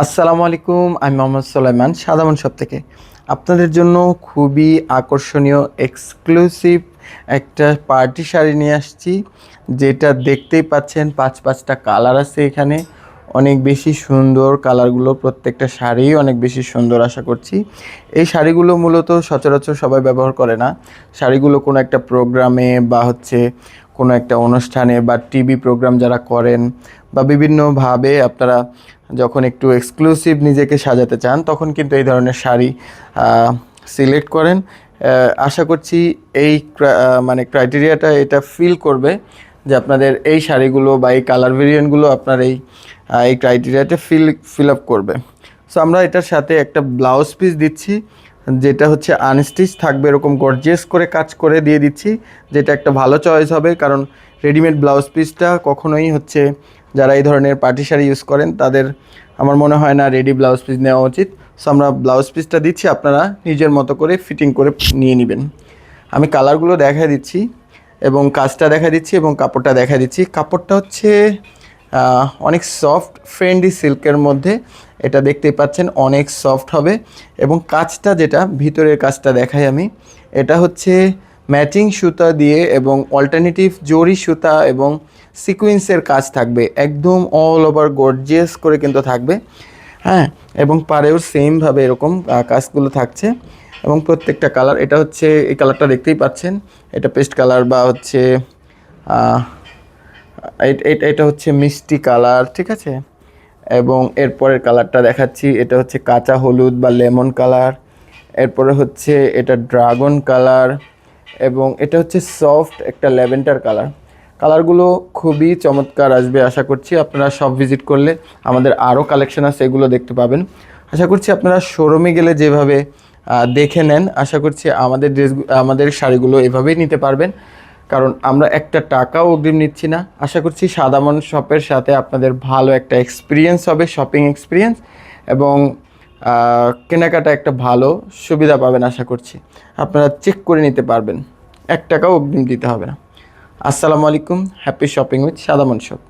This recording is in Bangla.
আসসালামু আলাইকুম, আমি মোহাম্মদ সুলাইমান সাদামন শপ থেকে আপনাদের জন্য খুবই আকর্ষণীয় এক্সক্লুসিভ একটা পার্টি শাড়ি নিয়ে আসছি। যেটা দেখতেই পাচ্ছেন পাঁচটা কালার আছে এখানে। অনেক বেশি সুন্দর কালারগুলো, প্রত্যেকটা শাড়ি অনেক বেশি সুন্দর। আশা করছি এই শাড়িগুলো মূলত সচরাচর সবাই ব্যবহার করে না। শাড়িগুলো কোনো একটা প্রোগ্রামে বা কোনো একটা অনুষ্ঠানে বা টিভি প্রোগ্রাম যারা করেন বা বিভিন্নভাবে আপনারা যখন একটু এক্সক্লুসিভ নিজেকে সাজাতে চান তখন কিন্তু এই ধরনের শাড়ি সিলেক্ট করেন। আশা করছি এই মানে ক্রাইটেরিয়াটা এটা ফিল করবে যে আপনাদের এই শাড়িগুলো বা এই কালার ভেরিয়েন্টগুলো আপনার এই ক্রাইটেরিয়াটা ফিল আপ করবে। সো আমরা এটার সাথে একটা ব্লাউজ পিস দিচ্ছি, যেটা হচ্ছে আনস্টিচ থাকবে, এরকম গর্জিয়াস করে কাজ করে দিয়ে দিচ্ছি, যেটা একটা ভালো চয়েস হবে। কারণ রেডিমেড ব্লাউজ পিসটা কখনোই যারা এই ধরনের পার্টি শাড়ি ইউজ করেন তাদের আমার মনে হয় না রেডি ব্লাউজ পিস নেওয়া উচিত। সো আমরা ব্লাউজ পিসটা দিচ্ছি, আপনারা নিজের মতো করে ফিটিং করে নিয়ে নেবেন। আমি কালারগুলো দেখা দিচ্ছি এবং কাজটা দেখা দিচ্ছি এবং কাপড়টা দেখা দিচ্ছি। কাপড়টা হচ্ছে অনেক সফট ফ্রেন্ডলি সিল্কের মধ্যে, এটা দেখতেই পাচ্ছেন অনেক সফট হবে। এবং কাজটা, যেটা ভিতরের কাজটা দেখাই আমি, এটা হচ্ছে ম্যাচিং সুতা দিয়ে এবং অল্টারনেটিভ জরি সুতা এবং সিকুয়েন্সের কাজ থাকবে, একদম অল ওভার গর্জিয়াস করে কিন্তু থাকবে। হ্যাঁ, এবং পাড়েও সেমভাবে এরকম কাজগুলো থাকছে। এবং প্রত্যেকটা কালার, এটা হচ্ছে এই কালারটা দেখতেই পাচ্ছেন, এটা পেস্ট কালার বা এটা হচ্ছে মিষ্টি কালার, ঠিক আছে। এবং এরপরের কালারটা দেখাচ্ছি, এটা হচ্ছে কাঁচা হলুদ বা লেমন কালার। এরপরে হচ্ছে এটা ড্রাগন কালার এবং এটা হচ্ছে সফট একটা ল্যাভেন্ডার কালার। কালারগুলো খুবই চমৎকার আসবে। আশা করছি আপনারা সব ভিজিট করলে আমাদের আরও কালেকশন আছে, এগুলো দেখতে পাবেন। আশা করছি আপনারা শোরুমে গেলে যেভাবে দেখে নেন, আশা করছি আমাদের শাড়িগুলো এভাবেই নিতে পারবেন। কারণ আমরা একটা টাকাও অগ্রিম নিচ্ছি না। আশা করছি সাদামন শপের সাথে আপনাদের ভালো একটা এক্সপিরিয়েন্স হবে, শপিং এক্সপিরিয়েন্স, এবং কেনাকাটা একটা ভালো সুবিধা পাবেন। আশা করছি আপনারা চেক করে নিতে পারবেন, 1 টাকাও অগ্রিম দিতে হবে না। আসসালামু আলাইকুম, হ্যাপি শপিং উইথ সাদামন শপ।